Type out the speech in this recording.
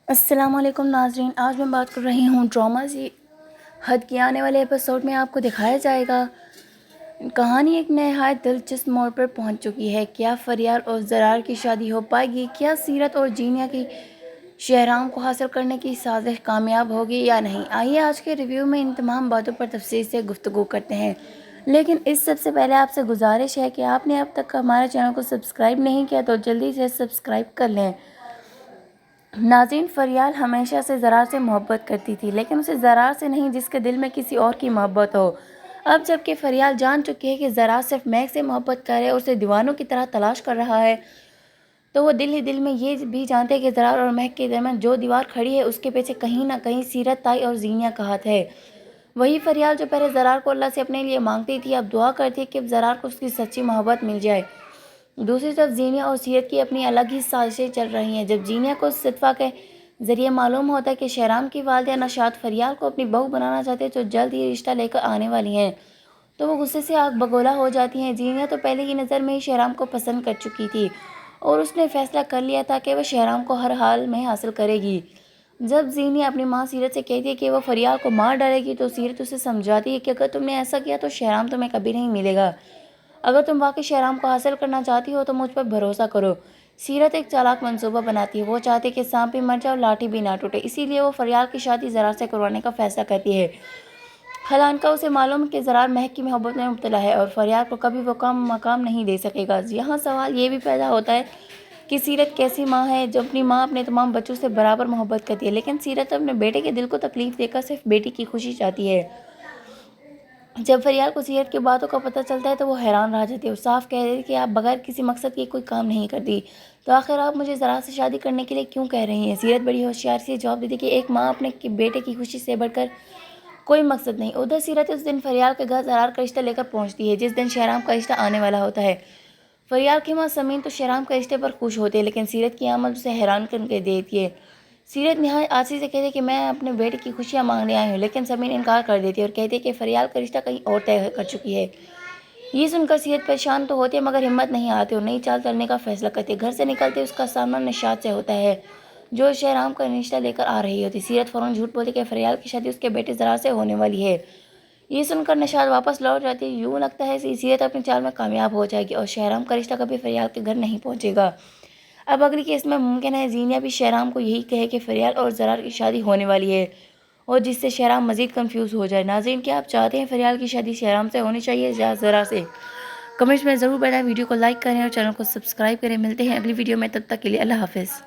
السلام علیکم ناظرین، آج میں بات کر رہی ہوں ڈرامہ سی حد کے آنے والے ایپیسوڈ میں آپ کو دکھایا جائے گا کہانی ایک نہایت دلچسپ موڑ پر پہنچ چکی ہے۔ کیا فریال اور زرار کی شادی ہو پائے گی؟ کیا سیرت اور جینیہ کی شہرام کو حاصل کرنے کی سازش کامیاب ہوگی یا نہیں؟ آئیے آج کے ریویو میں ان تمام باتوں پر تفصیل سے گفتگو کرتے ہیں، لیکن اس سب سے پہلے آپ سے گزارش ہے کہ آپ نے اب تک ہمارے چینل کو سبسکرائب نہیں کیا تو جلدی سے سبسکرائب کر لیں۔ ناظرین، فریال ہمیشہ سے زرار سے محبت کرتی تھی، لیکن اسے زرار سے نہیں جس کے دل میں کسی اور کی محبت ہو۔ اب جب کہ فریال جان چکی ہے کہ زرار صرف مہک سے محبت کرے اور اسے دیوانوں کی طرح تلاش کر رہا ہے، تو وہ دل ہی دل میں یہ بھی جانتے ہیں کہ زرار اور مہک کے درمیان جو دیوار کھڑی ہے اس کے پیچھے کہیں نہ کہیں سیرت تائی اور زینیہ کا ہاتھ ہے۔ وہی فریال جو پہلے زرار کو اللہ سے اپنے لیے مانگتی تھی، اب دعا کرتی ہے کہ زرار کو اس کی سچی محبت مل جائے۔ دوسری طرف زینیہ اور سیرت کی اپنی الگ ہی سازشیں چل رہی ہیں۔ جب زینیہ کو صدفہ کے ذریعے معلوم ہوتا ہے کہ شہرام کی والدہ نشاط فریال کو اپنی بہو بنانا چاہتے ہیں، تو جلد ہی رشتہ لے کر آنے والی ہیں، تو وہ غصے سے آگ بگولا ہو جاتی ہیں۔ زینیہ تو پہلے ہی نظر میں ہی شہرام کو پسند کر چکی تھی اور اس نے فیصلہ کر لیا تھا کہ وہ شہرام کو ہر حال میں حاصل کرے گی۔ جب زینیہ اپنی ماں سیرت سے کہتی ہے کہ وہ فریال کو مار ڈالے گی، تو سیرت اسے سمجھاتی ہے کہ اگر تم نے ایسا کیا تو شہرام تمہیں کبھی نہیں ملے گا۔ اگر تم واقعی شہرام کو حاصل کرنا چاہتی ہو تو مجھ پر بھروسہ کرو۔ سیرت ایک چالاک منصوبہ بناتی ہے، وہ چاہتی ہے کہ سانپ بھی مر جائے اور لاٹھی بھی نہ ٹوٹے، اسی لیے وہ فریال کی شادی زرار سے کروانے کا فیصلہ کرتی ہے۔ حالانکہ اسے معلوم ہے کہ زرار مہک کی محبت میں مبتلا ہے اور فریال کو کبھی وہ مقام نہیں دے سکے گا۔ یہاں سوال یہ بھی پیدا ہوتا ہے کہ سیرت کیسی ماں ہے جو اپنی ماں اپنے تمام بچوں سے برابر محبت کرتی ہے، لیکن سیرت اپنے بیٹے کے دل کو تکلیف دے کر صرف بیٹی کی خوشی چاہتی ہے۔ جب فریال کو سیرت کی باتوں کا پتہ چلتا ہے تو وہ حیران رہ جاتی ہے اور صاف کہہ دیتی ہے کہ آپ بغیر کسی مقصد کے کوئی کام نہیں کرتی، تو آخر آپ مجھے زرار سے شادی کرنے کے لیے کیوں کہہ رہی ہیں؟ سیرت بڑی ہوشیاری سے جواب دیتی ہے کہ ایک ماں اپنے بیٹے کی خوشی سے بڑھ کر کوئی مقصد نہیں۔ ادھر سیرت اس دن فریال کے گھر زرار کا رشتہ لے کر پہنچتی ہے جس دن شہرام کا رشتہ آنے والا ہوتا ہے۔ فریال کی ماں سمین تو شہرام کے رشتے پر خوش ہوتی ہے، لیکن سیرت کی آمد اسے حیران کر کے دیتی ہے۔ سیرت نہایت عاجزی سے کہتی ہے کہ میں اپنے بیٹے کی خوشیاں مانگنے آئی ہوں، لیکن سمین انکار کر دیتی ہے اور کہتی ہے کہ فریال کا رشتہ کہیں اور طے کر چکی ہے۔ یہ سن کر سیرت پریشان تو ہوتی ہے مگر ہمت نہیں آتی اور نئی چال چلنے کا فیصلہ کرتی ہے۔ گھر سے نکلتے اس کا سامنا نشاط سے ہوتا ہے جو شہرام کا رشتہ لے کر آ رہی ہوتی ہے۔ سیرت فوراً جھوٹ بولتی ہے کہ فریال کی شادی اس کے بیٹے زرار سے ہونے والی ہے۔ یہ سن کر نشاط واپس لوٹ جاتی ہے۔ یوں لگتا ہے کہ سیرت اپنی چال میں کامیاب ہو جائے گی اور شہرام کا رشتہ کبھی فریال کے گھر نہیں پہنچے گا۔ اب اگلی کیس میں ممکن ہے زینیہ بھی شہرام کو یہی کہے کہ فریال اور زرار کی شادی ہونے والی ہے اور جس سے شہرام مزید کنفیوز ہو جائے۔ ناظرین، کیا آپ چاہتے ہیں فریال کی شادی شہرام سے ہونی چاہیے یا زرار سے؟ کمنٹس میں ضرور بتائیں، ویڈیو کو لائک کریں اور چینل کو سبسکرائب کریں۔ ملتے ہیں اگلی ویڈیو میں، تب تک کے لیے اللہ حافظ۔